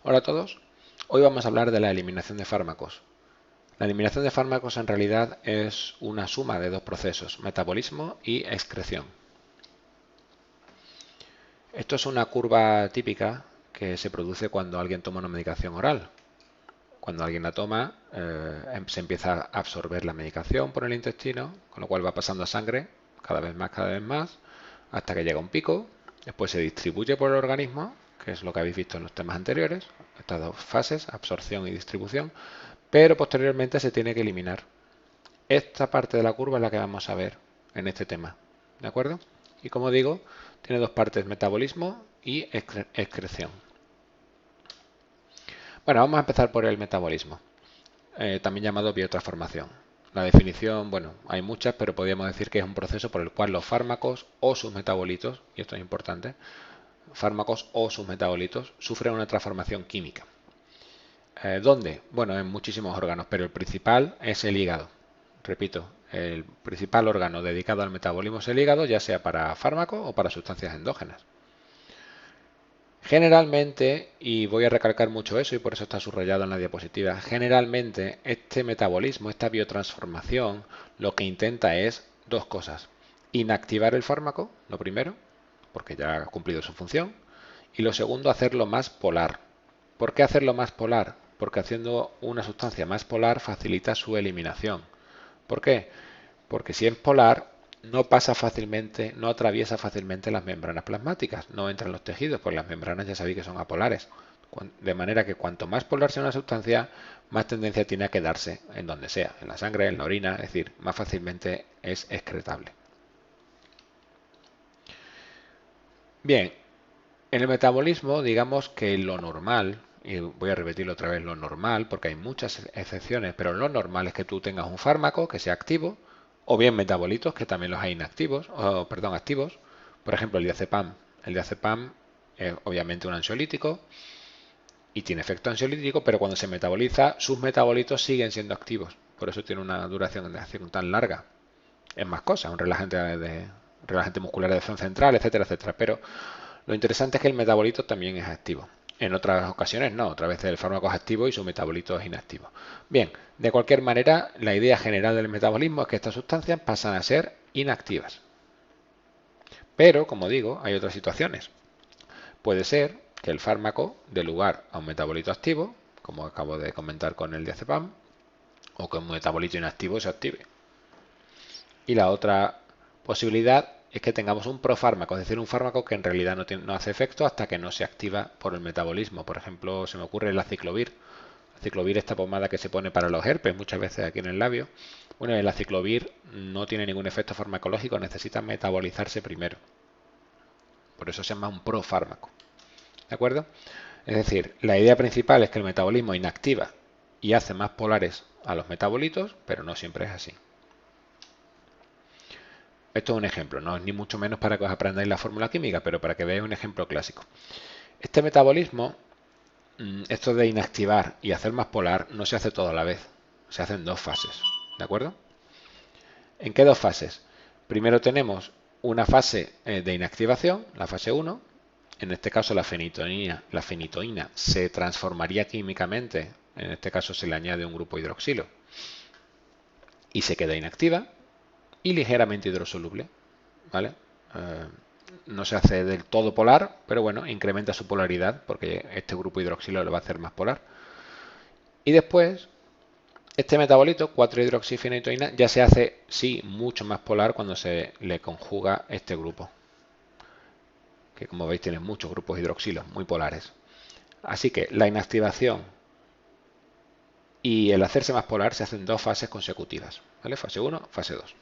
Hola a todos. Hoy vamos a hablar de la eliminación de fármacos. La eliminación de fármacos en realidad es una suma de dos procesos, metabolismo y excreción. Esto es una curva típica que se produce cuando alguien toma una medicación oral. Cuando alguien la toma, se empieza a absorber la medicación por el intestino, con lo cual va pasando a sangre cada vez más, hasta que llega a un pico. Después se distribuye por el organismo, que es lo que habéis visto en los temas anteriores, estas dos fases, absorción y distribución, pero posteriormente se tiene que eliminar. Esta parte de la curva es la que vamos a ver en este tema, ¿de acuerdo? Y como digo, tiene dos partes, metabolismo y excreción. Bueno, vamos a empezar por el metabolismo, también llamado biotransformación. La definición, bueno, hay muchas, pero podríamos decir que es un proceso por el cual los fármacos o sus metabolitos, y esto es importante, fármacos o sus metabolitos sufren una transformación química. ¿Dónde? Bueno, en muchísimos órganos, pero el principal es el hígado. Repito, el principal órgano dedicado al metabolismo es el hígado, ya sea para fármacos o para sustancias endógenas. Generalmente, y voy a recalcar mucho eso y por eso está subrayado en la diapositiva, generalmente este metabolismo, esta biotransformación, lo que intenta es dos cosas. Inactivar el fármaco, lo primero, porque ya ha cumplido su función, y lo segundo, hacerlo más polar. ¿Por qué hacerlo más polar? Porque haciendo una sustancia más polar facilita su eliminación. ¿Por qué? Porque si es polar, no pasa fácilmente, no atraviesa fácilmente las membranas plasmáticas, no entra en los tejidos, pues las membranas ya sabéis que son apolares. De manera que cuanto más polar sea una sustancia, más tendencia tiene a quedarse en donde sea, en la sangre, en la orina, es decir, más fácilmente es excretable. Bien, en el metabolismo, digamos que lo normal, y voy a repetirlo otra vez, lo normal, porque hay muchas excepciones, pero lo normal es que tú tengas un fármaco que sea activo, o bien metabolitos, que también los hay inactivos, o, perdón, activos. Por ejemplo, el diazepam. El diazepam es obviamente un ansiolítico y tiene efecto ansiolítico, pero cuando se metaboliza, sus metabolitos siguen siendo activos. Por eso tiene una duración de acción tan larga. Es más cosas, un relajante muscular de acción central, etcétera, etcétera. Pero lo interesante es que el metabolito también es activo. En otras ocasiones no, otra vez el fármaco es activo y su metabolito es inactivo. Bien, de cualquier manera, la idea general del metabolismo es que estas sustancias pasan a ser inactivas. Pero, como digo, hay otras situaciones. Puede ser que el fármaco dé lugar a un metabolito activo, como acabo de comentar con el diazepam, o que un metabolito inactivo se active. Y la otra posibilidad es que tengamos un profármaco, es decir, un fármaco que en realidad no hace efecto hasta que no se activa por el metabolismo. Por ejemplo, se me ocurre el aciclovir. El aciclovir, esta pomada que se pone para los herpes, muchas veces aquí en el labio. Bueno, el aciclovir no tiene ningún efecto farmacológico, necesita metabolizarse primero. Por eso se llama un profármaco. ¿De acuerdo? Es decir, la idea principal es que el metabolismo inactiva y hace más polares a los metabolitos, pero no siempre es así. Esto es un ejemplo, no es ni mucho menos para que os aprendáis la fórmula química, pero para que veáis un ejemplo clásico. Este metabolismo, esto de inactivar y hacer más polar, no se hace todo a la vez, se hace en dos fases, ¿de acuerdo? ¿En qué dos fases? Primero tenemos una fase de inactivación, la fase 1. En este caso la fenitoína se transformaría químicamente, en este caso se le añade un grupo hidroxilo y se queda inactiva y ligeramente hidrosoluble, ¿vale? No se hace del todo polar, pero bueno, incrementa su polaridad porque este grupo hidroxilo lo va a hacer más polar. Y después, este metabolito, 4-hidroxifenitoína, ya se hace, sí, mucho más polar cuando se le conjuga este grupo, que como veis tiene muchos grupos hidroxilos muy polares. Así que la inactivación y el hacerse más polar se hacen dos fases consecutivas, ¿vale? Fase 1, fase 2.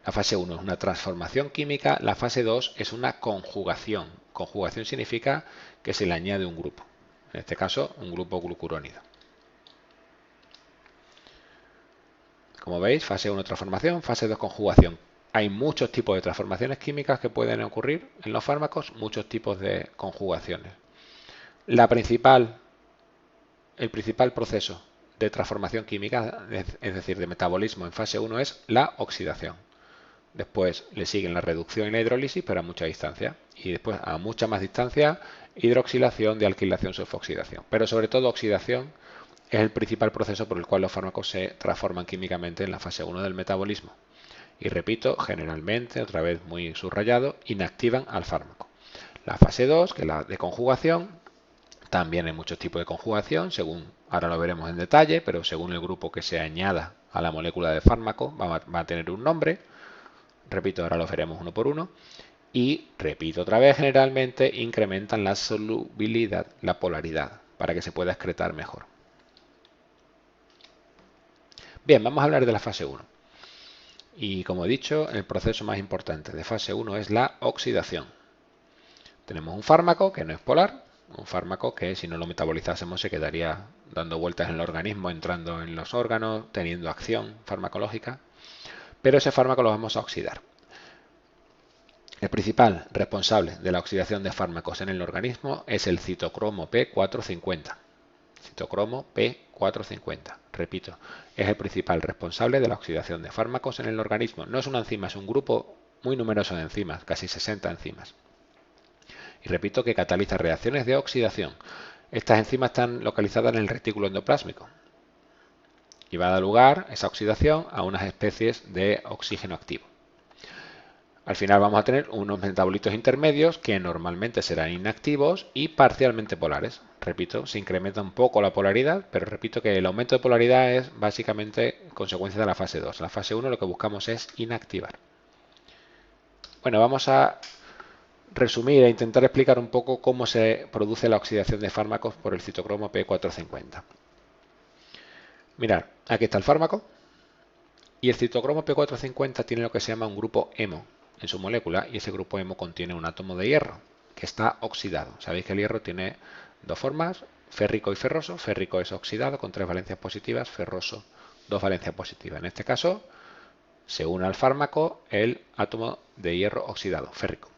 La fase 1 es una transformación química, la fase 2 es una conjugación. Conjugación significa que se le añade un grupo, en este caso un grupo glucurónido. Como veis, fase 1 transformación, fase 2 conjugación. Hay muchos tipos de transformaciones químicas que pueden ocurrir en los fármacos, muchos tipos de conjugaciones. El principal proceso de transformación química, es decir, de metabolismo en fase 1 es la oxidación. Después le siguen la reducción y la hidrólisis, pero a mucha distancia. y después a mucha más distancia hidroxilación, dealquilación, sulfoxidación. Pero sobre todo oxidación es el principal proceso por el cual los fármacos se transforman químicamente en la fase 1 del metabolismo. Y repito, generalmente, otra vez muy subrayado, inactivan al fármaco. La fase 2, que es la de conjugación, también hay muchos tipos de conjugación, según, ahora lo veremos en detalle, pero según el grupo que se añada a la molécula de fármaco va a tener un nombre. Repito, ahora los veremos uno por uno. Y, repito otra vez, generalmente incrementan la solubilidad, la polaridad, para que se pueda excretar mejor. Bien, vamos a hablar de la fase 1. Y como he dicho, el proceso más importante de fase 1 es la oxidación. Tenemos un fármaco que no es polar, un fármaco que si no lo metabolizásemos se quedaría dando vueltas en el organismo, entrando en los órganos, teniendo acción farmacológica, pero ese fármaco lo vamos a oxidar. El principal responsable de la oxidación de fármacos en el organismo es el citocromo P450. Citocromo P450. Repito, es el principal responsable de la oxidación de fármacos en el organismo. No es una enzima, es un grupo muy numeroso de enzimas, casi 60 enzimas. Y repito que cataliza reacciones de oxidación. Estas enzimas están localizadas en el retículo endoplásmico y va a dar lugar esa oxidación a unas especies de oxígeno activo. Al final vamos a tener unos metabolitos intermedios que normalmente serán inactivos y parcialmente polares. Repito, se incrementa un poco la polaridad, pero repito que el aumento de polaridad es básicamente consecuencia de la fase 2. En la fase 1 lo que buscamos es inactivar. Bueno, vamos a resumir e intentar explicar un poco cómo se produce la oxidación de fármacos por el citocromo P450. Mirad, aquí está el fármaco y el citocromo P450 tiene lo que se llama un grupo hemo en su molécula y ese grupo hemo contiene un átomo de hierro que está oxidado. Sabéis que el hierro tiene dos formas, férrico y ferroso. Férrico es oxidado con 3 valencias positivas, ferroso 2 valencias positivas. En este caso se une al fármaco el átomo de hierro oxidado, férrico.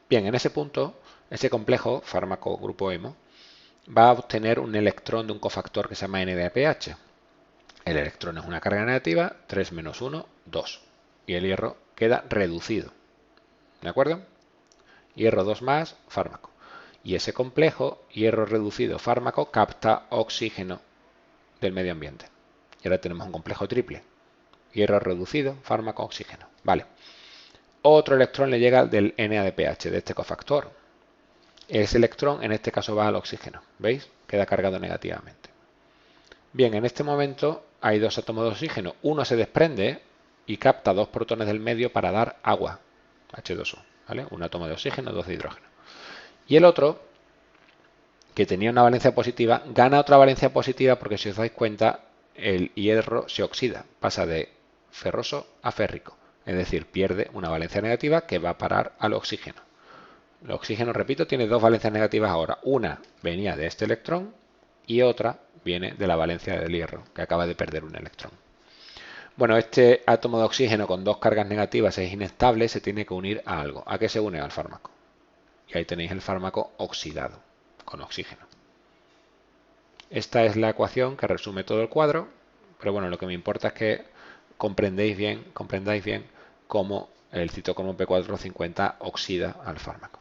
Bien, en ese punto, ese complejo, fármaco grupo hemo, va a obtener un electrón de un cofactor que se llama NADPH. El electrón es una carga negativa, 3 menos 1, 2. Y el hierro queda reducido. ¿De acuerdo? Hierro 2 más, fármaco. Y ese complejo, hierro reducido, fármaco, capta oxígeno del medio ambiente. Y ahora tenemos un complejo triple. Hierro reducido, fármaco, oxígeno. Vale. Otro electrón le llega del NADPH, de este cofactor. Ese electrón, en este caso, va al oxígeno. ¿Veis? Queda cargado negativamente. Bien, en este momento hay dos átomos de oxígeno. Uno se desprende y capta 2 protones del medio para dar agua, H2O. ¿Vale? Un átomo de oxígeno, 2 de hidrógeno. Y el otro, que tenía una valencia positiva, gana otra valencia positiva porque si os dais cuenta, el hierro se oxida, pasa de ferroso a férrico. Es decir, pierde una valencia negativa que va a parar al oxígeno. El oxígeno, repito, tiene 2 valencias negativas ahora. Una venía de este electrón y otra viene de la valencia del hierro, que acaba de perder un electrón. Bueno, este átomo de oxígeno con 2 cargas negativas es inestable, se tiene que unir a algo. ¿A qué se une? Al fármaco. Y ahí tenéis el fármaco oxidado, con oxígeno. Esta es la ecuación que resume todo el cuadro, pero bueno, lo que me importa es que comprendáis bien cómo el citocromo P450 oxida al fármaco.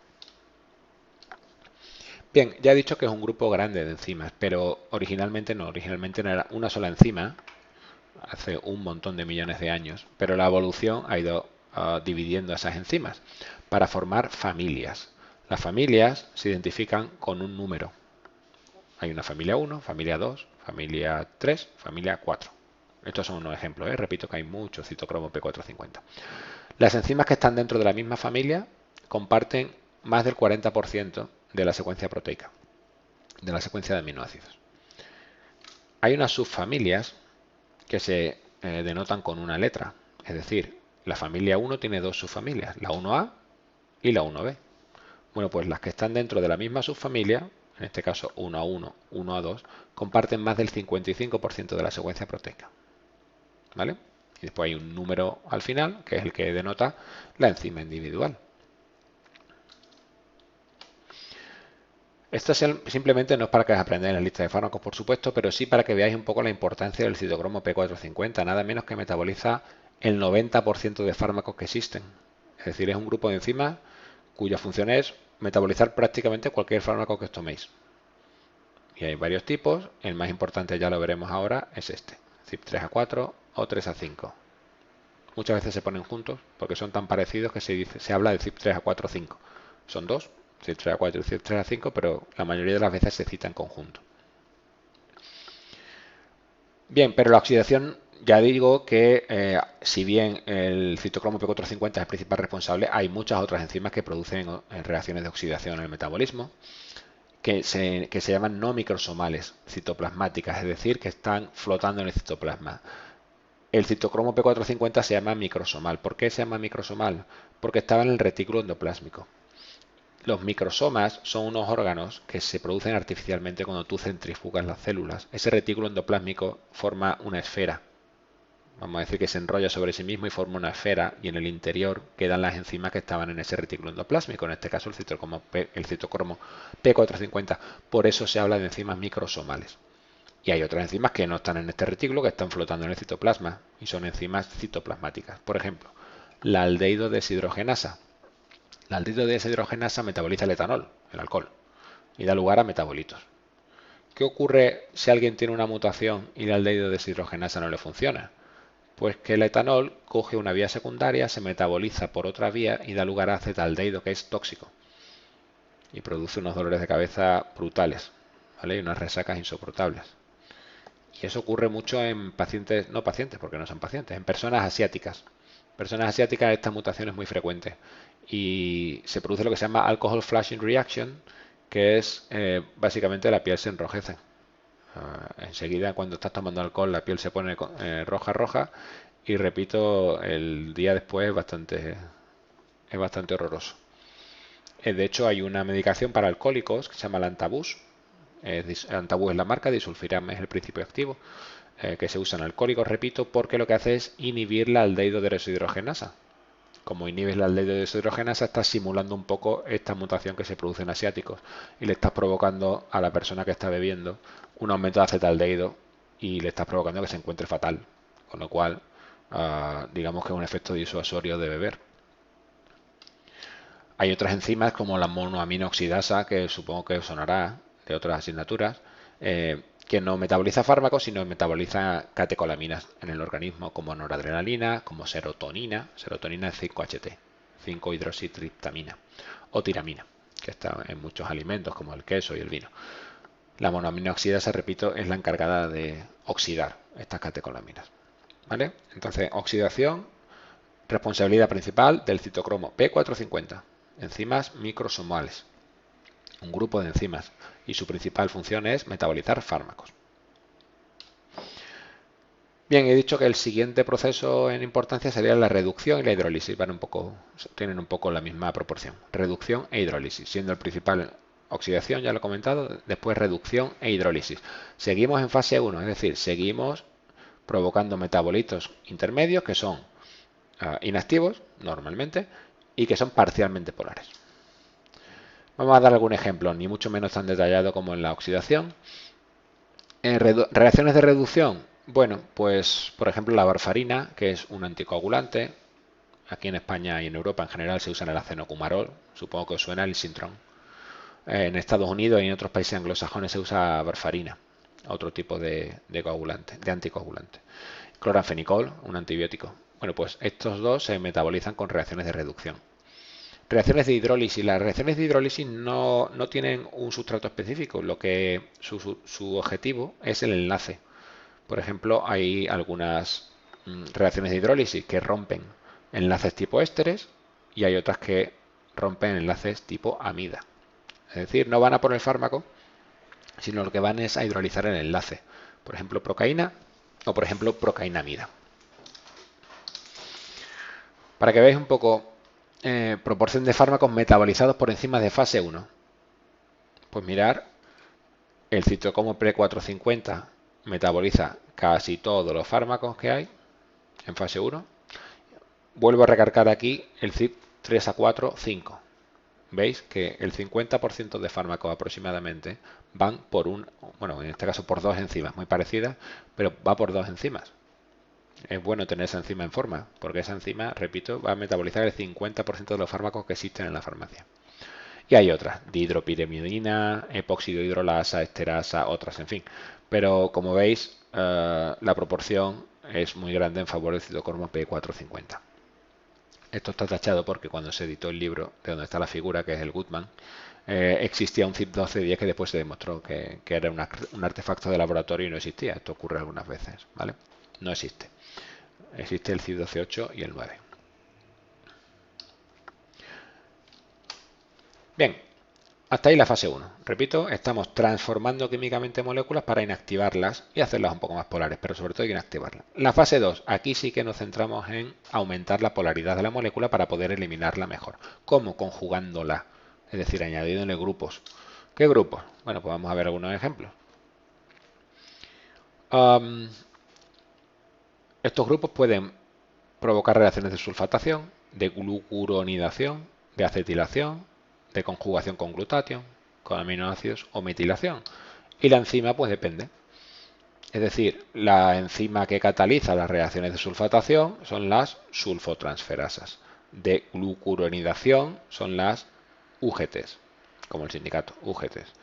Bien, ya he dicho que es un grupo grande de enzimas, pero originalmente no era una sola enzima, hace un montón de millones de años, pero la evolución ha ido dividiendo esas enzimas para formar familias. Las familias se identifican con un número. Hay una familia 1, familia 2, familia 3, familia 4. Estos son unos ejemplos, repito que hay muchos citocromo P450. Las enzimas que están dentro de la misma familia comparten más del 40% de la secuencia proteica, de la secuencia de aminoácidos. Hay unas subfamilias que se denotan con una letra, es decir, la familia 1 tiene dos subfamilias, la 1A y la 1B. Bueno, pues las que están dentro de la misma subfamilia, en este caso 1A1, 1A2, comparten más del 55% de la secuencia proteica. ¿Vale? Y después hay un número al final, que es el que denota la enzima individual. Esto simplemente no es para que aprendáis la lista de fármacos, por supuesto, pero sí para que veáis un poco la importancia del citocromo P450, nada menos que metaboliza el 90% de fármacos que existen. Es decir, es un grupo de enzimas cuya función es metabolizar prácticamente cualquier fármaco que os toméis. Y hay varios tipos, el más importante ya lo veremos ahora, es este, CYP3A4 o 3A5. Muchas veces se ponen juntos porque son tan parecidos que se habla de CYP3A4-5. Son dos, CYP3A4 y CYP3A5, pero la mayoría de las veces se cita en conjunto. Bien, pero la oxidación, ya digo que si bien el citocromo P450 es el principal responsable, hay muchas otras enzimas que producen reacciones de oxidación en el metabolismo que se llaman no microsomales, citoplasmáticas, es decir, que están flotando en el citoplasma. El citocromo P450 se llama microsomal. ¿Por qué se llama microsomal? Porque estaba en el retículo endoplásmico. Los microsomas son unos órganos que se producen artificialmente cuando tú centrifugas las células. Ese retículo endoplásmico forma una esfera. Vamos a decir que se enrolla sobre sí mismo y forma una esfera, y en el interior quedan las enzimas que estaban en ese retículo endoplásmico, en este caso el citocromo P450. Por eso se habla de enzimas microsomales. Y hay otras enzimas que no están en este retículo, que están flotando en el citoplasma, y son enzimas citoplasmáticas. Por ejemplo, la aldehído deshidrogenasa. La aldehído deshidrogenasa metaboliza el etanol, el alcohol, y da lugar a metabolitos. ¿Qué ocurre si alguien tiene una mutación y la aldehído deshidrogenasa no le funciona? Pues que el etanol coge una vía secundaria, se metaboliza por otra vía y da lugar a acetaldehído, que es tóxico, y produce unos dolores de cabeza brutales, ¿vale? Y unas resacas insoportables. Y eso ocurre mucho en pacientes, no pacientes, porque no son pacientes, en personas asiáticas. Personas asiáticas esta mutación es muy frecuente y se produce lo que se llama alcohol flushing reaction, que es básicamente la piel se enrojece. Enseguida cuando estás tomando alcohol la piel se pone roja y repito, el día después es bastante horroroso. De hecho hay una medicación para alcohólicos que se llama Lantabus. Lantabus es la marca, disulfiram es el principio activo, que se usa en alcohólicos, repito, porque lo que hace es inhibir la aldehído deshidrogenasa. Como inhibes la aldehído deshidrogenasa, estás simulando un poco esta mutación que se produce en asiáticos y le estás provocando a la persona que está bebiendo un aumento de acetaldehído y le estás provocando que se encuentre fatal. Con lo cual, digamos que es un efecto disuasorio de beber. Hay otras enzimas como la monoaminoxidasa, que supongo que os sonará de otras asignaturas, que no metaboliza fármacos, sino metaboliza catecolaminas en el organismo, como noradrenalina, como serotonina. Serotonina es 5-HT, 5-hidroxitriptamina, o tiramina, que está en muchos alimentos como el queso y el vino. La monoaminoxidasa, repito, es la encargada de oxidar estas catecolaminas, ¿vale? Entonces, oxidación, responsabilidad principal del citocromo P450. Enzimas microsomales, un grupo de enzimas, y su principal función es metabolizar fármacos. Bien, he dicho que el siguiente proceso en importancia sería la reducción y la hidrólisis. Tienen un poco la misma proporción. Reducción e hidrólisis, siendo el principal oxidación, ya lo he comentado, después reducción e hidrólisis. Seguimos en fase 1, es decir, seguimos provocando metabolitos intermedios que son inactivos normalmente y que son parcialmente polares. Vamos a dar algún ejemplo, ni mucho menos tan detallado como en la oxidación. Reacciones de reducción, bueno, pues por ejemplo la varfarina, que es un anticoagulante. Aquí en España y en Europa en general se usa el acenocumarol, supongo que os suena el Sintrom. En Estados Unidos y en otros países anglosajones se usa varfarina, otro tipo de coagulante, de anticoagulante. Cloranfenicol, un antibiótico. Bueno, pues estos dos se metabolizan con reacciones de reducción. Reacciones de hidrólisis. Las reacciones de hidrólisis no tienen un sustrato específico, lo que su objetivo es el enlace. Por ejemplo, hay algunas reacciones de hidrólisis que rompen enlaces tipo ésteres y hay otras que rompen enlaces tipo amida. Es decir, no van a por el fármaco, sino lo que van es a hidrolizar el enlace. Por ejemplo, procaína o por ejemplo procainamida. Para que veáis un poco proporción de fármacos metabolizados por enzimas de fase 1. Pues mirar, el citocromo P450 metaboliza casi todos los fármacos que hay en fase 1. Vuelvo a recargar aquí el CYP3A4-5. Veis que el 50% de fármacos aproximadamente van por en este caso por dos enzimas muy parecidas, pero va por dos enzimas. Es bueno tener esa enzima en forma, porque esa enzima, repito, va a metabolizar el 50% de los fármacos que existen en la farmacia. Y hay otras, dihidropirimidina, epóxido hidrolasa, esterasa, otras, en fin. Pero como veis, la proporción es muy grande en favor del citocromo P450. Esto está tachado porque cuando se editó el libro de donde está la figura, que es el Goodman, existía un CYP1210 que después se demostró que era un artefacto de laboratorio y no existía. Esto ocurre algunas veces, ¿vale? No existe. Existe el CYP12.8 y el 9. Bien, hasta ahí la fase 1. Repito, estamos transformando químicamente moléculas para inactivarlas y hacerlas un poco más polares, pero sobre todo inactivarlas. La fase 2, aquí sí que nos centramos en aumentar la polaridad de la molécula para poder eliminarla mejor. ¿Cómo? Conjugándola, es decir, añadiéndole grupos. ¿Qué grupos? Bueno, pues vamos a ver algunos ejemplos. Estos grupos pueden provocar reacciones de sulfatación, de glucuronidación, de acetilación, de conjugación con glutatión, con aminoácidos o metilación. Y la enzima pues depende. Es decir, la enzima que cataliza las reacciones de sulfatación son las sulfotransferasas. De glucuronidación son las UGTs, como el sindicato, UGTs.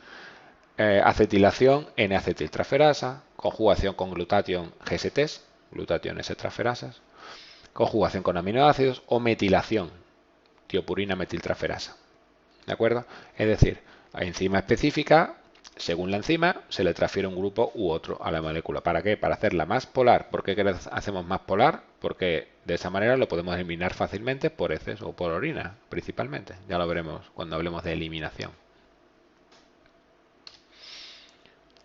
Acetilación, N-acetiltransferasa. Conjugación con glutatión, GSTs, glutatión S-transferasas. Conjugación con aminoácidos o metilación, tiopurina metiltransferasa. ¿De acuerdo? Es decir, a enzima específica, según la enzima, se le transfiere un grupo u otro a la molécula. ¿Para qué? Para hacerla más polar. ¿Por qué hacemos más polar? Porque de esa manera lo podemos eliminar fácilmente por heces o por orina, principalmente. Ya lo veremos cuando hablemos de eliminación.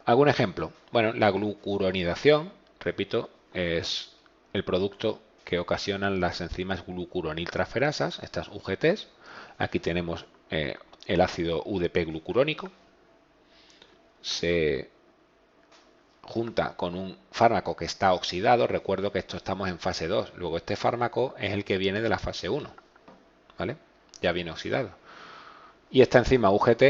¿Algún ejemplo? Bueno, la glucuronidación, repito, es el producto que ocasionan las enzimas glucuroniltransferasas, estas UGTs. Aquí tenemos el ácido UDP glucurónico. Se junta con un fármaco que está oxidado. Recuerdo que esto estamos en fase 2. Luego este fármaco es el que viene de la fase 1. ¿Vale? Ya viene oxidado. Y esta enzima UGT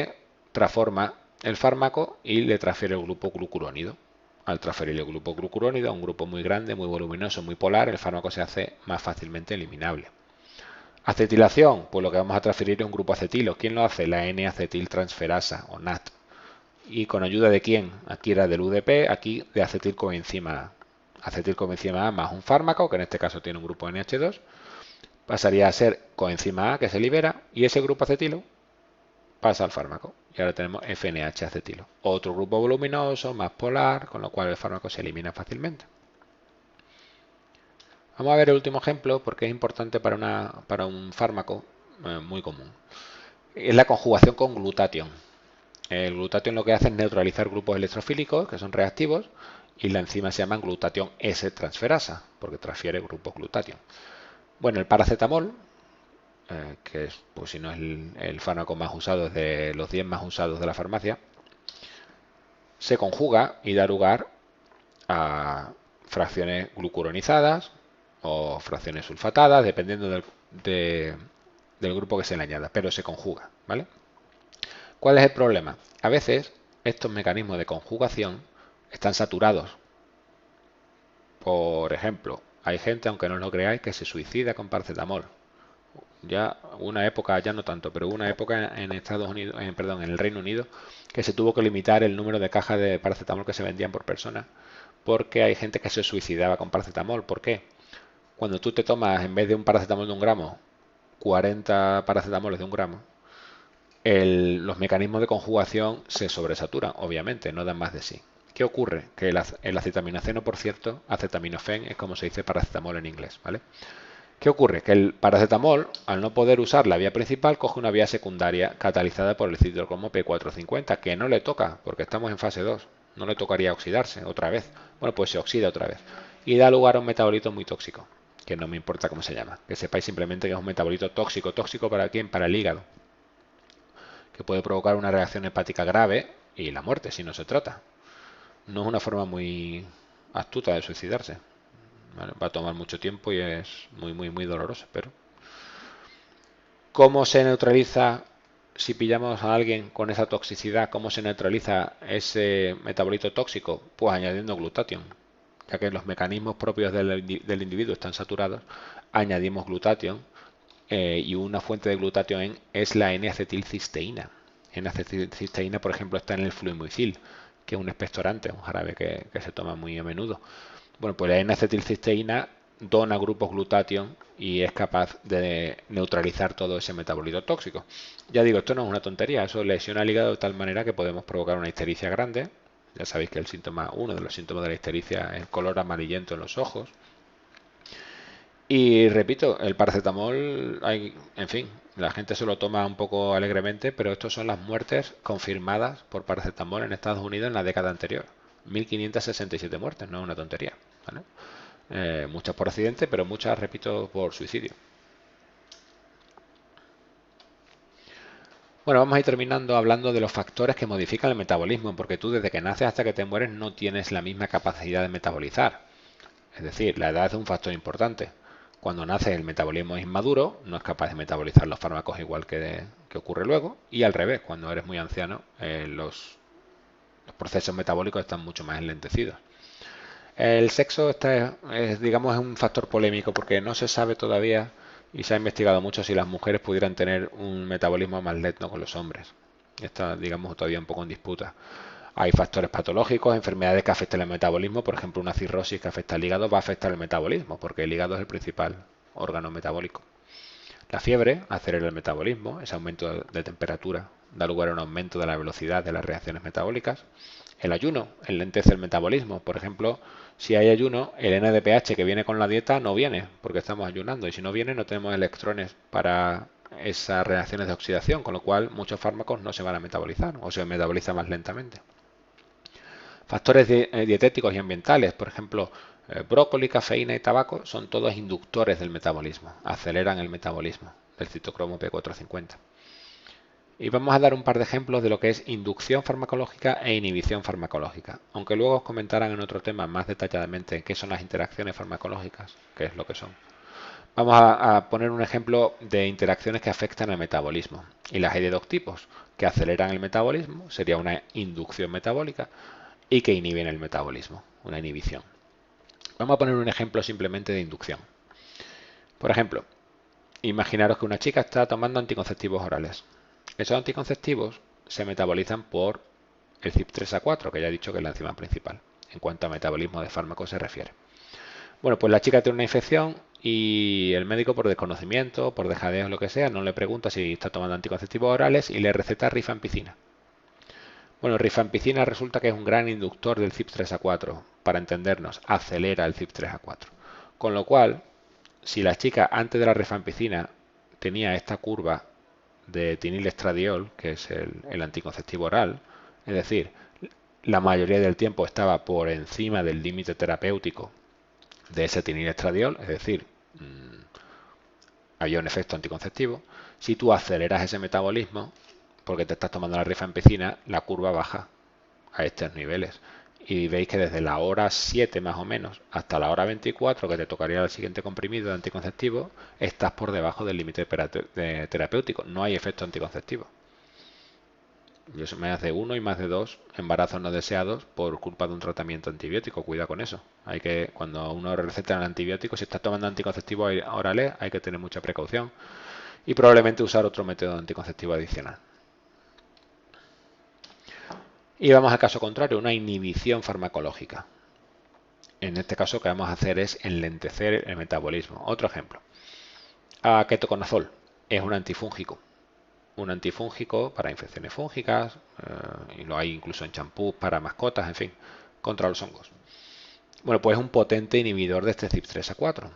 transforma el fármaco y le transfiere el grupo glucurónido. Al transferir el grupo glucurónido a un grupo muy grande, muy voluminoso, muy polar, el fármaco se hace más fácilmente eliminable. Acetilación, pues lo que vamos a transferir es un grupo acetilo. ¿Quién lo hace? La N-acetiltransferasa o NAT. ¿Y con ayuda de quién? Aquí era del UDP, aquí de acetilcoenzima A. Acetilcoenzima A más un fármaco, que en este caso tiene un grupo NH2, pasaría a ser coenzima A que se libera y ese grupo acetilo pasa al fármaco. Y ahora tenemos FNH acetilo. Otro grupo voluminoso, más polar, con lo cual el fármaco se elimina fácilmente. Vamos a ver el último ejemplo porque es importante para un fármaco muy común. Es la conjugación con glutatión. El glutatión lo que hace es neutralizar grupos electrofílicos que son reactivos y la enzima se llama glutatión S-transferasa porque transfiere grupos glutatión. Bueno, el paracetamol, que es, pues si no es el fármaco más usado, es de los 10 más usados de la farmacia, se conjuga y da lugar a fracciones glucuronizadas o fracciones sulfatadas, dependiendo del grupo que se le añada, pero se conjuga, ¿vale? ¿Cuál es el problema? A veces estos mecanismos de conjugación están saturados. Por ejemplo, hay gente, aunque no lo creáis, que se suicida con paracetamol. Ya una época, ya no tanto, pero una época en Estados Unidos, perdón, en el Reino Unido, que se tuvo que limitar el número de cajas de paracetamol que se vendían por persona, porque hay gente que se suicidaba con paracetamol. ¿Por qué? Cuando tú te tomas, en vez de un paracetamol de 1 gramo, 40 paracetamoles de 1 gramo, los mecanismos de conjugación se sobresaturan, obviamente, no dan más de sí. ¿Qué ocurre? Que el acetaminofeno, por cierto, acetaminofén es como se dice paracetamol en inglés, ¿vale? ¿Qué ocurre? Que el paracetamol, al no poder usar la vía principal, coge una vía secundaria catalizada por el citocromo P450, que no le toca, porque estamos en fase 2. No le tocaría oxidarse otra vez. Bueno, pues se oxida otra vez. Y da lugar a un metabolito muy tóxico, que no me importa cómo se llama. Que sepáis simplemente que es un metabolito tóxico. ¿Tóxico para quién? Para el hígado. Que puede provocar una reacción hepática grave y la muerte si no se trata. No es una forma muy astuta de suicidarse. Vale, va a tomar mucho tiempo y es muy doloroso, pero ¿cómo se neutraliza si pillamos a alguien con esa toxicidad? ¿Cómo se neutraliza ese metabolito tóxico? Pues añadiendo glutatión. ya que los mecanismos propios del individuo están saturados, añadimos glutatión y una fuente de glutatión es la N-acetilcisteína. N-acetilcisteína, por ejemplo, está en el fluimucil, que es un expectorante, un jarabe que se toma muy a menudo. Bueno, pues la N-acetilcisteína dona grupos glutatión y es capaz de neutralizar todo ese metabolito tóxico. Ya digo, esto no es una tontería, eso lesiona el hígado de tal manera que podemos provocar una ictericia grande. Ya sabéis que uno de los síntomas de la ictericia es el color amarillento en los ojos. Y repito, el paracetamol, en fin, la gente se lo toma un poco alegremente, pero estas son las muertes confirmadas por paracetamol en Estados Unidos en la década anterior. 1.567 muertes, no es una tontería, ¿vale? Muchas por accidente, pero muchas, repito, por suicidio. Bueno, vamos a ir terminando hablando de los factores que modifican el metabolismo, porque tú desde que naces hasta que te mueres no tienes la misma capacidad de metabolizar. Es decir, la edad es un factor importante. Cuando nace el metabolismo es inmaduro, no es capaz de metabolizar los fármacos igual que ocurre luego, y al revés, cuando eres muy anciano, los procesos metabólicos están mucho más enlentecidos. El sexo digamos, es un factor polémico porque no se sabe todavía y se ha investigado mucho si las mujeres pudieran tener un metabolismo más lento que los hombres. Está, digamos, todavía un poco en disputa. Hay factores patológicos, enfermedades que afectan el metabolismo, por ejemplo, una cirrosis que afecta al hígado va a afectar el metabolismo, porque el hígado es el principal órgano metabólico. La fiebre acelera el metabolismo, ese aumento de temperatura da lugar a un aumento de la velocidad de las reacciones metabólicas. El ayuno enlentece el metabolismo, por ejemplo, si hay ayuno, el NADPH que viene con la dieta no viene, porque estamos ayunando, y si no viene no tenemos electrones para esas reacciones de oxidación, con lo cual muchos fármacos no se van a metabolizar o se metabolizan más lentamente. Factores dietéticos y ambientales, por ejemplo, brócoli, cafeína y tabaco, son todos inductores del metabolismo, aceleran el metabolismo del citocromo P450. Y vamos a dar un par de ejemplos de lo que es inducción farmacológica e inhibición farmacológica, aunque luego os comentarán en otro tema más detalladamente qué son las interacciones farmacológicas, qué es lo que son. Vamos a poner un ejemplo de interacciones que afectan al metabolismo. Y las hay de dos tipos, que aceleran el metabolismo, sería una inducción metabólica, y que inhiben el metabolismo, una inhibición. Vamos a poner un ejemplo simplemente de inducción. Por ejemplo, imaginaros que una chica está tomando anticonceptivos orales. Esos anticonceptivos se metabolizan por el CYP3A4, que ya he dicho que es la enzima principal, en cuanto a metabolismo de fármacos se refiere. Bueno, pues la chica tiene una infección y el médico, por desconocimiento, por dejadez o lo que sea, no le pregunta si está tomando anticonceptivos orales y le receta rifampicina. Bueno, rifampicina resulta que es un gran inductor del CYP3A4. Para entendernos, acelera el CYP3A4. Con lo cual, si la chica antes de la rifampicina tenía esta curva de etinilestradiol, que es el anticonceptivo oral, es decir, la mayoría del tiempo estaba por encima del límite terapéutico de ese etinilestradiol, es decir, había un efecto anticonceptivo. Si tú aceleras ese metabolismo, porque te estás tomando la rifampicina, la curva baja a estos niveles. Y veis que desde la hora 7 más o menos hasta la hora 24, que te tocaría el siguiente comprimido de anticonceptivo, estás por debajo del límite terapéutico. No hay efecto anticonceptivo. Y eso me hace uno y más de dos embarazos no deseados por culpa de un tratamiento antibiótico. Cuidado con eso. Hay que, cuando uno receta el antibiótico, si está tomando anticonceptivos orales, hay que tener mucha precaución y probablemente usar otro método anticonceptivo adicional. Y vamos al caso contrario, una inhibición farmacológica. En este caso, lo que vamos a hacer es enlentecer el metabolismo. Otro ejemplo. Ketoconazol es un antifúngico. Un antifúngico para infecciones fúngicas, y lo hay incluso en champús para mascotas, en fin, contra los hongos. Bueno, pues es un potente inhibidor de este CYP3A4.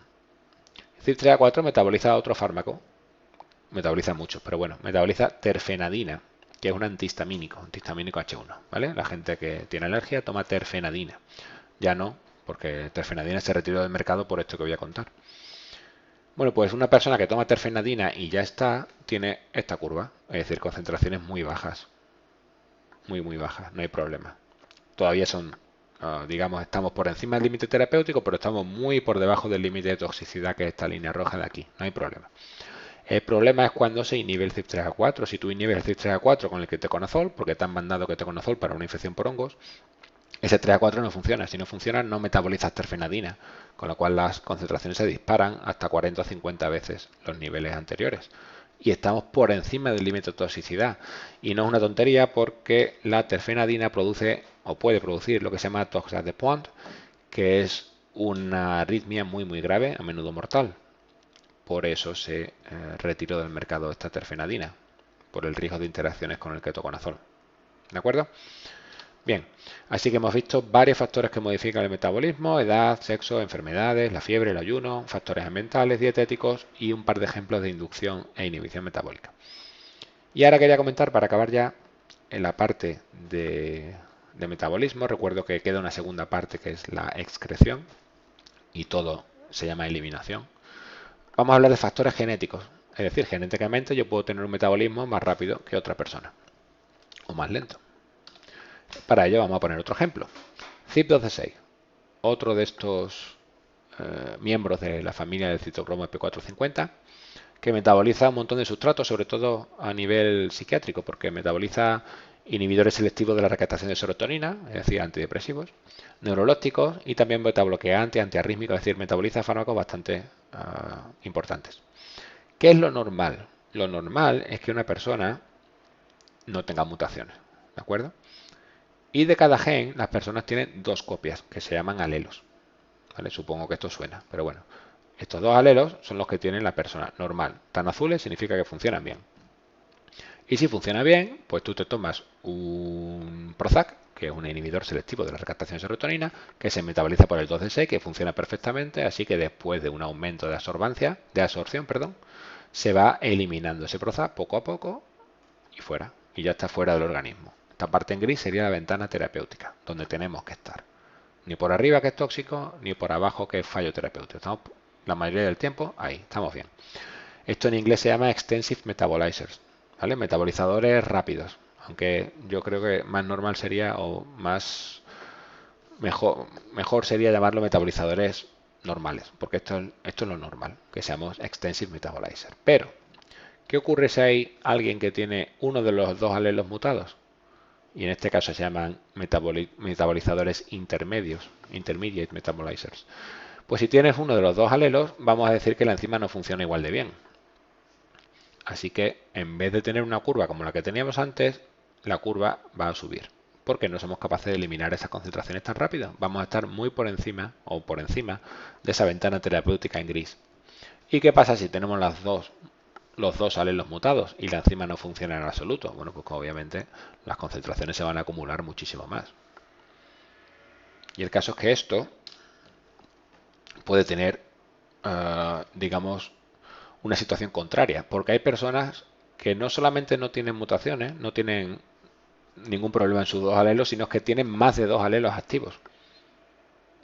CYP3A4 metaboliza otro fármaco, metaboliza muchos, pero bueno, metaboliza terfenadina, que es un antihistamínico H1, ¿vale? La gente que tiene alergia toma terfenadina. Ya no, porque terfenadina se retiró del mercado por esto que voy a contar. Bueno, pues una persona que toma terfenadina y ya está, tiene esta curva, es decir, concentraciones muy bajas. Muy bajas, no hay problema. Todavía son, digamos, estamos por encima del límite terapéutico, pero estamos muy por debajo del límite de toxicidad, que es esta línea roja de aquí, no hay problema. El problema es cuando se inhibe el CYP3A4. Si tú inhibes el CYP3A4 con el ketoconazol, porque te han mandado ketoconazol para una infección por hongos, ese 3 a 4 no funciona. Si no funciona, no metabolizas terfenadina, con lo cual las concentraciones se disparan hasta 40 o 50 veces los niveles anteriores. Y estamos por encima del límite de toxicidad. Y no es una tontería porque la terfenadina produce o puede producir lo que se llama tox de Pont, que es una arritmia muy grave, a menudo mortal. Por eso se retiró del mercado esta terfenadina, por el riesgo de interacciones con el ketoconazol. ¿De acuerdo? Bien, así que hemos visto varios factores que modifican el metabolismo: edad, sexo, enfermedades, la fiebre, el ayuno, factores ambientales, dietéticos y un par de ejemplos de inducción e inhibición metabólica. Y ahora quería comentar, para acabar ya en la parte de metabolismo, recuerdo que queda una segunda parte que es la excreción y todo se llama eliminación. Vamos a hablar de factores genéticos, es decir, genéticamente yo puedo tener un metabolismo más rápido que otra persona o más lento. Para ello vamos a poner otro ejemplo. CYP126, otro de estos miembros de la familia del citocromo P450, que metaboliza un montón de sustratos, sobre todo a nivel psiquiátrico, porque metaboliza inhibidores selectivos de la recaptación de serotonina, es decir, antidepresivos, neurolépticos y también betabloqueantes, antiarrítmicos, es decir, metaboliza fármacos bastante importantes. ¿Qué es lo normal? Lo normal es que una persona no tenga mutaciones, ¿de acuerdo? Y de cada gen, las personas tienen dos copias, que se llaman alelos. ¿Vale? Supongo que esto suena, pero bueno. Estos dos alelos son los que tiene la persona normal. Tan azules significa que funcionan bien. Y si funciona bien, pues tú te tomas un Prozac, que es un inhibidor selectivo de la recaptación de serotonina, que se metaboliza por el 2D6, que funciona perfectamente, así que después de un aumento de absorción, se va eliminando ese Prozac poco a poco y fuera. Y ya está fuera del organismo. Esta parte en gris sería la ventana terapéutica, donde tenemos que estar. Ni por arriba, que es tóxico, ni por abajo, que es fallo terapéutico. Estamos la mayoría del tiempo ahí, estamos bien. Esto en inglés se llama Extensive Metabolizers, ¿vale? Metabolizadores rápidos. Aunque yo creo que más normal sería, o mejor sería llamarlo metabolizadores normales, porque esto es lo normal, que seamos Extensive Metabolizer. Pero, ¿qué ocurre si hay alguien que tiene uno de los dos alelos mutados? Y en este caso se llaman metabolizadores intermedios, intermediate metabolizers. Pues si tienes uno de los dos alelos, vamos a decir que la enzima no funciona igual de bien. Así que en vez de tener una curva como la que teníamos antes, la curva va a subir, porque no somos capaces de eliminar esas concentraciones tan rápido. Vamos a estar muy por encima o por encima de esa ventana terapéutica en gris. ¿Y qué pasa si tenemos los dos alelos mutados y la enzima no funciona en absoluto? Bueno, pues obviamente las concentraciones se van a acumular muchísimo más. Y el caso es que esto puede tener, digamos, una situación contraria, porque hay personas que no solamente no tienen mutaciones, no tienen ningún problema en sus dos alelos, sino que tienen más de dos alelos activos.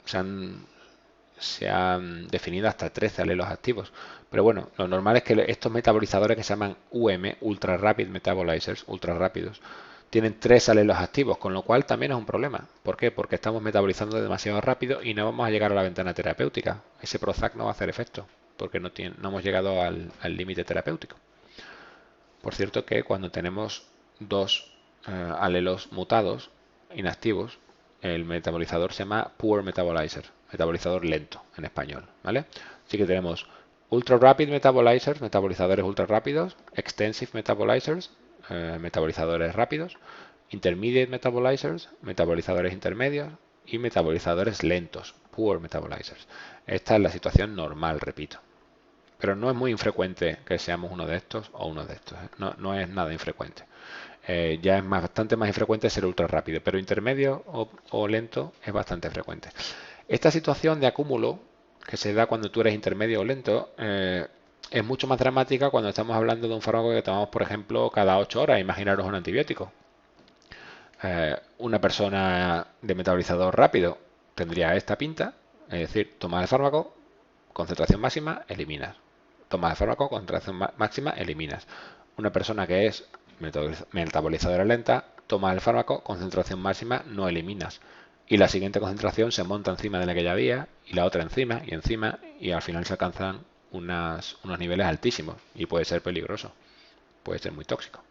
Se han definido hasta 13 alelos activos. Pero bueno, lo normal es que estos metabolizadores que se llaman Ultra Rapid Metabolizers, ultra rápidos, tienen 3 alelos activos, con lo cual también es un problema. ¿Por qué? Porque estamos metabolizando demasiado rápido y no vamos a llegar a la ventana terapéutica. Ese Prozac no va a hacer efecto, porque no hemos llegado al límite terapéutico. Por cierto que cuando tenemos dos alelos mutados, inactivos, el metabolizador se llama Poor Metabolizer, metabolizador lento en español, ¿vale? Así que tenemos Ultra Rapid Metabolizers, metabolizadores ultra rápidos, Extensive Metabolizers, metabolizadores rápidos, Intermediate Metabolizers, metabolizadores intermedios y metabolizadores lentos, Poor Metabolizers. Esta es la situación normal, repito. Pero no es muy infrecuente que seamos uno de estos o uno de estos. No es nada infrecuente. Ya es bastante más infrecuente ser ultra rápido, pero intermedio o lento es bastante frecuente. Esta situación de acúmulo que se da cuando tú eres intermedio o lento es mucho más dramática cuando estamos hablando de un fármaco que tomamos, por ejemplo, cada 8 horas. Imaginaros un antibiótico. Una persona de metabolizador rápido tendría esta pinta, es decir, tomas el fármaco, concentración máxima, eliminas. Tomas el fármaco, concentración máxima, eliminas. Una persona que es metabolizadora lenta, tomas el fármaco, concentración máxima, no eliminas. Y la siguiente concentración se monta encima de la que ya había, y la otra encima, y al final se alcanzan unos niveles altísimos, y puede ser peligroso, puede ser muy tóxico.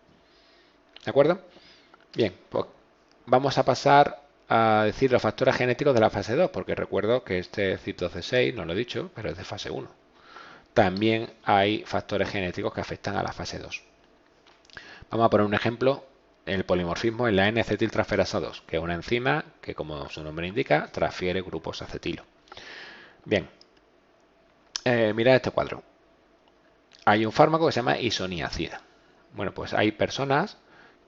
¿De acuerdo? Bien, pues vamos a pasar a decir los factores genéticos de la fase 2, porque recuerdo que este CYP12C6, no lo he dicho, pero es de fase 1. También hay factores genéticos que afectan a la fase 2. Vamos a poner un ejemplo, el polimorfismo en la N-acetiltransferasa 2, que es una enzima que, como su nombre indica, transfiere grupos acetilo. Bien, mirad este cuadro. Hay un fármaco que se llama isoniazida. Bueno, pues hay personas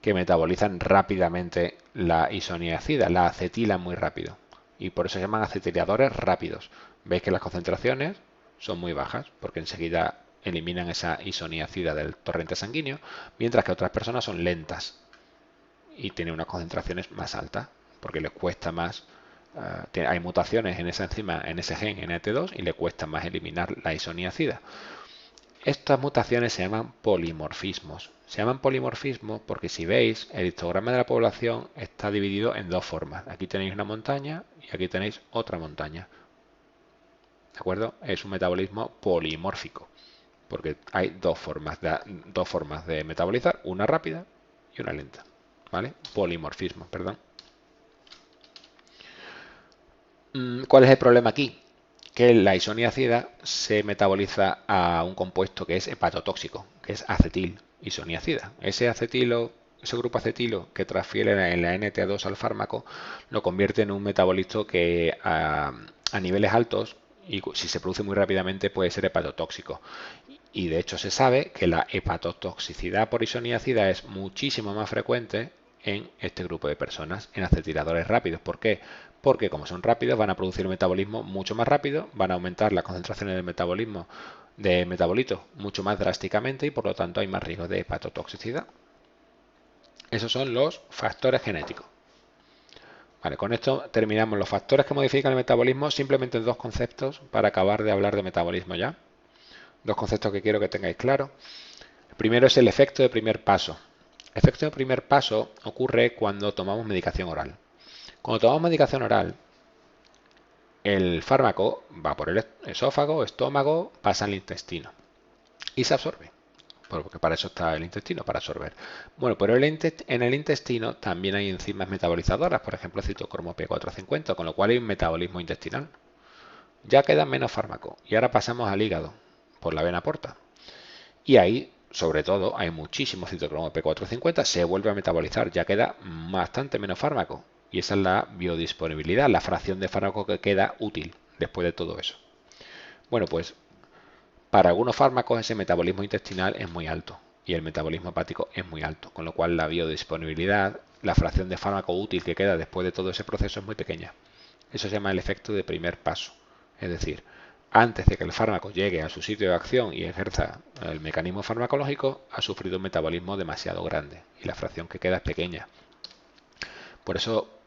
que metabolizan rápidamente la isoniazida, la acetilan muy rápido. Y por eso se llaman acetiladores rápidos. Veis que las concentraciones son muy bajas, porque enseguida eliminan esa isoniazida del torrente sanguíneo, mientras que otras personas son lentas y tienen unas concentraciones más altas, porque les cuesta más. Hay mutaciones en esa enzima, en ese gen NT2, y le cuesta más eliminar la isoniazida. Estas mutaciones se llaman polimorfismos. Se llaman polimorfismos porque, si veis, el histograma de la población está dividido en dos formas. Aquí tenéis una montaña y aquí tenéis otra montaña. ¿De acuerdo? Es un metabolismo polimórfico, porque hay dos formas de metabolizar, una rápida y una lenta. ¿Vale? Polimorfismo, perdón. ¿Cuál es el problema aquí? Que la isoniazida se metaboliza a un compuesto que es hepatotóxico, que es acetil isoniazida. Ese grupo acetilo que transfiere en la NTA2 al fármaco lo convierte en un metabolito que a niveles altos, y si se produce muy rápidamente, puede ser hepatotóxico. Y de hecho se sabe que la hepatotoxicidad por isoniazida es muchísimo más frecuente en este grupo de personas, en acetiladores rápidos. ¿Por qué? Porque como son rápidos van a producir metabolismo mucho más rápido, van a aumentar las concentraciones de metabolismo de metabolitos mucho más drásticamente y por lo tanto hay más riesgo de hepatotoxicidad. Esos son los factores genéticos. Vale, con esto terminamos los factores que modifican el metabolismo, simplemente dos conceptos para acabar de hablar de metabolismo ya. Dos conceptos que quiero que tengáis claros. El primero es el efecto de primer paso. El efecto de primer paso ocurre cuando tomamos medicación oral. Cuando tomamos medicación oral, el fármaco va por el esófago, estómago, pasa al intestino y se absorbe, porque para eso está el intestino, para absorber. Bueno, pero en el intestino también hay enzimas metabolizadoras, por ejemplo, citocromo P450, con lo cual hay un metabolismo intestinal. Ya queda menos fármaco y ahora pasamos al hígado por la vena porta. Y ahí, sobre todo, hay muchísimo citocromo P450, se vuelve a metabolizar, ya queda bastante menos fármaco. Y esa es la biodisponibilidad, la fracción de fármaco que queda útil después de todo eso. Bueno, pues para algunos fármacos ese metabolismo intestinal es muy alto y el metabolismo hepático es muy alto, con lo cual la biodisponibilidad, la fracción de fármaco útil que queda después de todo ese proceso es muy pequeña. Eso se llama el efecto de primer paso. Es decir, antes de que el fármaco llegue a su sitio de acción y ejerza el mecanismo farmacológico, ha sufrido un metabolismo demasiado grande y la fracción que queda es pequeña. Por eso,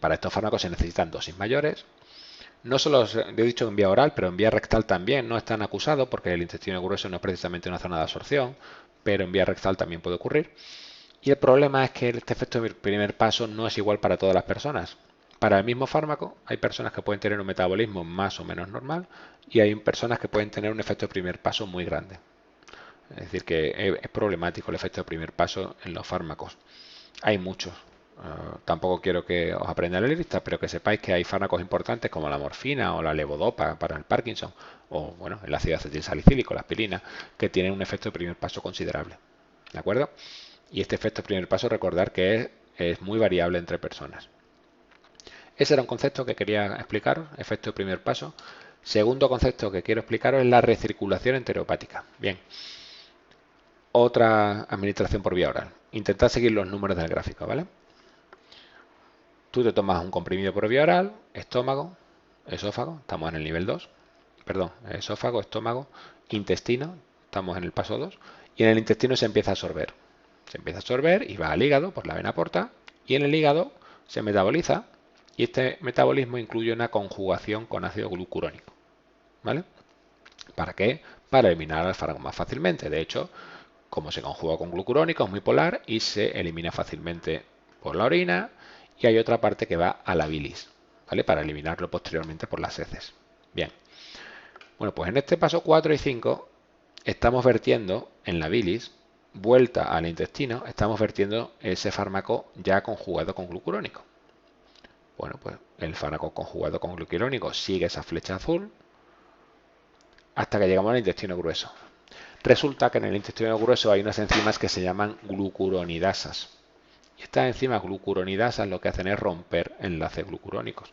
para estos fármacos se necesitan dosis mayores. No solo he dicho en vía oral, pero en vía rectal también no están acusados, porque el intestino grueso no es precisamente una zona de absorción, pero en vía rectal también puede ocurrir. Y el problema es que este efecto de primer paso no es igual para todas las personas. Para el mismo fármaco hay personas que pueden tener un metabolismo más o menos normal y hay personas que pueden tener un efecto de primer paso muy grande. Es decir, que es problemático el efecto de primer paso en los fármacos. Hay muchos. Tampoco quiero que os aprendan la lista, pero que sepáis que hay fármacos importantes como la morfina o la levodopa para el Parkinson, o bueno, el ácido acetilsalicílico, la aspirina, que tienen un efecto de primer paso considerable. ¿De acuerdo? Y este efecto de primer paso, recordar que es muy variable entre personas. Ese era un concepto que quería explicaros, efecto de primer paso. Segundo concepto que quiero explicaros es la recirculación enterohepática. Bien, otra administración por vía oral. Intentad seguir los números del gráfico, ¿vale? Tú te tomas un comprimido por vía oral, estómago, esófago, estamos en el nivel 2, perdón, esófago, estómago, intestino, estamos en el paso 2, y en el intestino se empieza a absorber. Se empieza a absorber y va al hígado por la vena porta, y en el hígado se metaboliza, y este metabolismo incluye una conjugación con ácido glucurónico. ¿Vale? ¿Para qué? Para eliminar al fármaco más fácilmente. De hecho, como se conjuga con glucurónico, es muy polar y se elimina fácilmente por la orina. Y hay otra parte que va a la bilis, ¿vale? Para eliminarlo posteriormente por las heces. Bien. Bueno, pues en este paso 4 y 5 estamos vertiendo en la bilis, vuelta al intestino, estamos vertiendo ese fármaco ya conjugado con glucurónico. Bueno, pues el fármaco conjugado con glucurónico sigue esa flecha azul hasta que llegamos al intestino grueso. Resulta que en el intestino grueso hay unas enzimas que se llaman glucuronidasas. Y estas enzimas glucuronidasas lo que hacen es romper enlaces glucurónicos.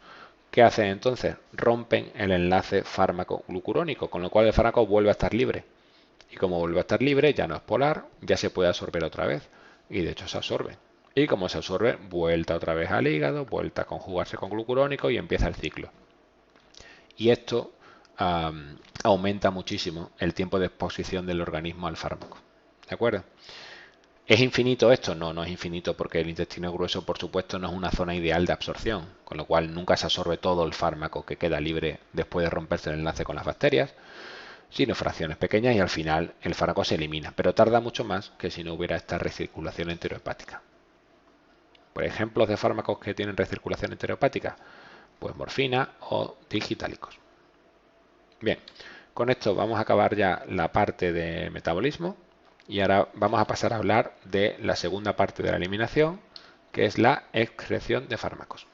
¿Qué hacen entonces? Rompen el enlace fármaco-glucurónico, con lo cual el fármaco vuelve a estar libre. Y como vuelve a estar libre, ya no es polar, ya se puede absorber otra vez. Y de hecho se absorbe. Y como se absorbe, vuelta otra vez al hígado, vuelta a conjugarse con glucurónico y empieza el ciclo. Y esto aumenta muchísimo el tiempo de exposición del organismo al fármaco. ¿De acuerdo? ¿Es infinito esto? No, no es infinito porque el intestino grueso, por supuesto, no es una zona ideal de absorción, con lo cual nunca se absorbe todo el fármaco que queda libre después de romperse el enlace con las bacterias, sino fracciones pequeñas y al final el fármaco se elimina, pero tarda mucho más que si no hubiera esta recirculación enterohepática. Por ejemplos de fármacos que tienen recirculación enterohepática, pues morfina o digitálicos. Bien, con esto vamos a acabar ya la parte de metabolismo y ahora vamos a pasar a hablar de la segunda parte de la eliminación, que es la excreción de fármacos.